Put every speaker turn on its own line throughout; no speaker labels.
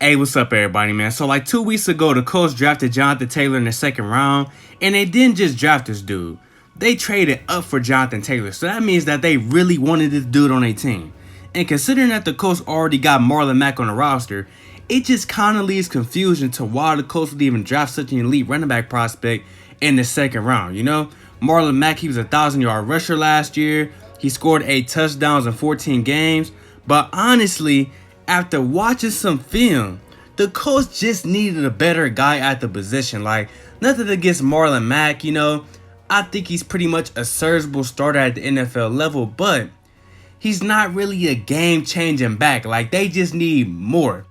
Hey, what's up, everybody, man? So, like 2 weeks ago, the Colts drafted Jonathan Taylor in the second round, and they didn't just draft this dude. They traded up for Jonathan Taylor, so that means that they really wanted this dude on their team. And considering that the Colts already got Marlon Mack on the roster, it just kind of leaves confusion to why the Colts would even draft such an elite running back prospect in the second round, you know? Marlon Mack, he was a 1,000-yard rusher last year. He scored 8 touchdowns in 14 games. But honestly, after watching some film, the Colts just needed a better guy at the position. Like, nothing against Marlon Mack, you know. I think he's pretty much a serviceable starter at the NFL level, but he's not really a game-changing back. Like, they just need more.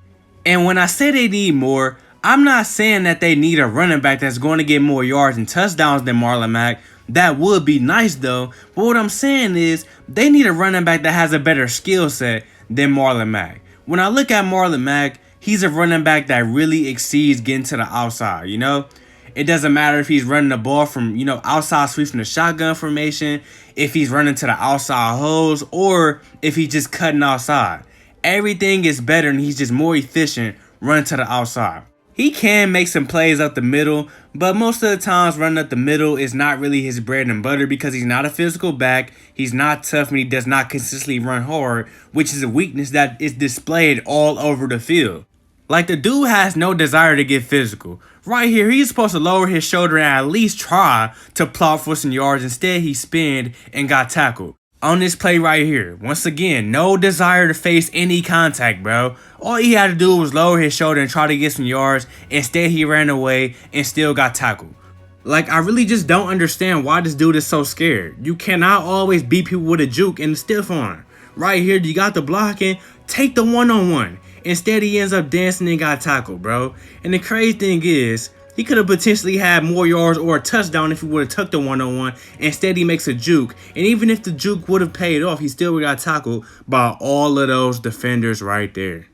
And when I say they need more, I'm not saying that they need a running back that's going to get more yards and touchdowns than Marlon Mack. That would be nice, though. But what I'm saying is they need a running back that has a better skill set than Marlon Mack. When I look at Marlon Mack, he's a running back that really exceeds getting to the outside, you know? It doesn't matter if he's running the ball from, outside sweeps from the shotgun formation, if he's running to the outside holes, or if he's just cutting outside. Everything is better and he's just more efficient running to the outside. He can make some plays up the middle, but most of the times running up the middle is not really his bread and butter because he's not a physical back, he's not tough, and he does not consistently run hard, which is a weakness that is displayed all over the field. Like, the dude has no desire to get physical. Right here, he's supposed to lower his shoulder and at least try to plow for some yards. Instead, he spinned and got tackled. On this play right here, once again, no desire to face any contact, bro. All he had to do was lower his shoulder and try to get some yards. Instead, he ran away and still got tackled. Like, I really just don't understand why this dude is so scared. You cannot always beat people with a juke and a stiff arm. Right here, you got the blocking, take the one-on-one. Instead, he ends up dancing and got tackled, bro. And the crazy thing is, he could have potentially had more yards or a touchdown if he would have tucked the one-on-one. Instead, he makes a juke. And even if the juke would have paid off, he still would have got tackled by all of those defenders right there.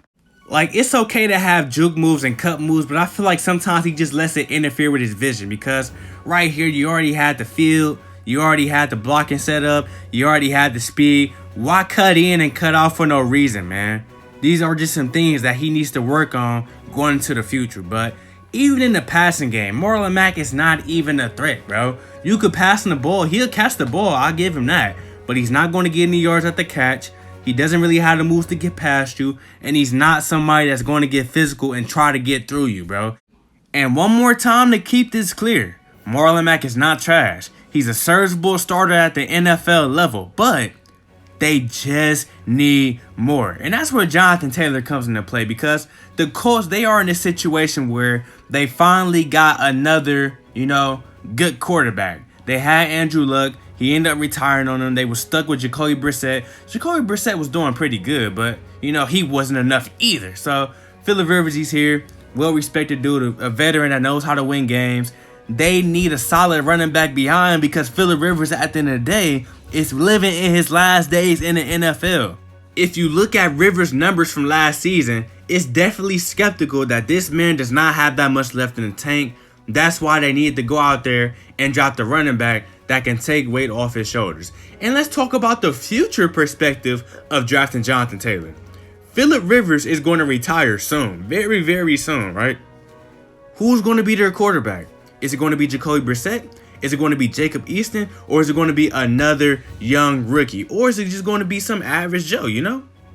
Like, it's okay to have juke moves and cut moves, but I feel like sometimes he just lets it interfere with his vision. Because right here, you already had the field. You already had the blocking set up. You already had the speed. Why cut in and cut off for no reason, man? These are just some things that he needs to work on going into the future. But even in the passing game, Marlon Mack is not even a threat, bro. You could pass him the ball. He'll catch the ball. I'll give him that. But he's not going to get any yards at the catch. He doesn't really have the moves to get past you. And he's not somebody that's going to get physical and try to get through you, bro. And one more time to keep this clear. Marlon Mack is not trash. He's a serviceable starter at the NFL level. But they just need more. And that's where Jonathan Taylor comes into play, because the Colts, they are in a situation where they finally got another, good quarterback. They had Andrew Luck. He ended up retiring on them. They were stuck with Jacoby Brissett. Jacoby Brissett was doing pretty good, but, he wasn't enough either. So, Phillip Rivers, he's here. Well-respected dude, a veteran that knows how to win games. They need a solid running back behind because Phillip Rivers, at the end of the day, is living in his last days in the NFL. If you look at Rivers' numbers from last season, it's definitely skeptical that this man does not have that much left in the tank. That's why they need to go out there and drop the running back that can take weight off his shoulders. And let's talk about the future perspective of drafting Jonathan Taylor. Phillip Rivers is going to retire soon. Very, very soon, right? Who's going to be their quarterback? Is it going to be Jacoby Brissett? Is it going to be Jacob Easton? Or is it going to be another young rookie? Or is it just going to be some average Joe,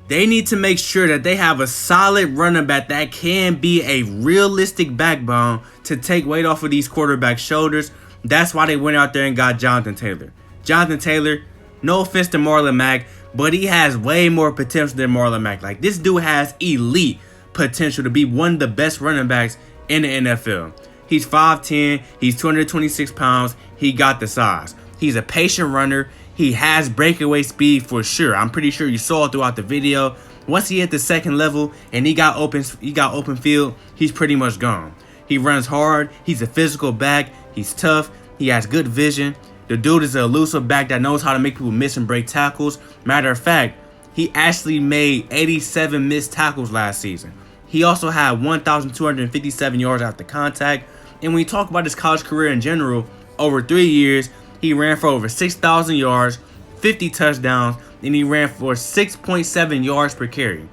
They need to make sure that they have a solid running back that can be a realistic backbone to take weight off of these quarterbacks' shoulders. That's why they went out there and got Jonathan Taylor. Jonathan Taylor, no offense to Marlon Mack, but he has way more potential than Marlon Mack. Like, this dude has elite potential to be one of the best running backs in the NFL. He's 5'10", he's 226 pounds, he got the size. He's a patient runner, he has breakaway speed for sure. I'm pretty sure you saw it throughout the video. Once he hit the second level and he got open field, he's pretty much gone. He runs hard, he's a physical back, he's tough, he has good vision. The dude is an elusive back that knows how to make people miss and break tackles. Matter of fact, he actually made 87 missed tackles last season. He also had 1,257 yards after contact. And when you talk about his college career in general, over 3 years, he ran for over 6,000 yards, 50 touchdowns, and he ran for 6.7 yards per carry.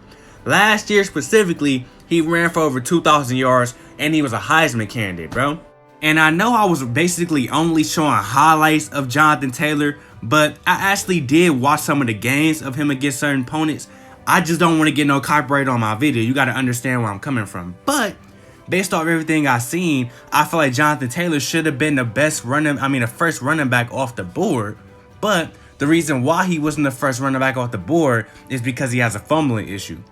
Last year specifically, He ran for over 2,000 yards, and he was a Heisman candidate, bro. And I know I was basically only showing highlights of Jonathan Taylor, but I actually did watch some of the games of him against certain opponents. I just don't want to get no copyright on my video. You got to understand where I'm coming from. But based off everything I've seen, I feel like Jonathan Taylor should have been the first running back off the board. But the reason why he wasn't the first running back off the board is because he has a fumbling issue.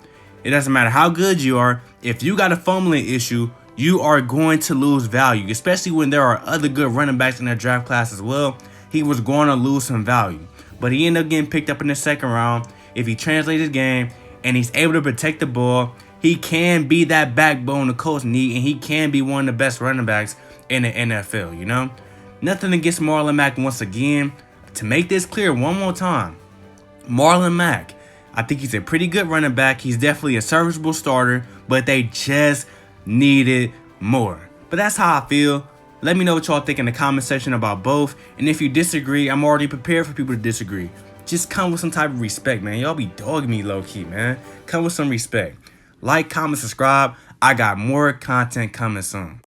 It doesn't matter how good you are. If you got a fumbling issue, you are going to lose value, especially when there are other good running backs in the draft class as well. He was going to lose some value, but he ended up getting picked up in the second round. If he translates his game and he's able to protect the ball, he can be that backbone the Colts need, and he can be one of the best running backs in the NFL, you know? Nothing against Marlon Mack once again. To make this clear one more time, Marlon Mack, I think he's a pretty good running back. He's definitely a serviceable starter, but they just needed more. But that's how I feel. Let me know what y'all think in the comment section about both. And if you disagree, I'm already prepared for people to disagree. Just come with some type of respect, man. Y'all be dogging me low-key, man. Come with some respect. Like, comment, subscribe. I got more content coming soon.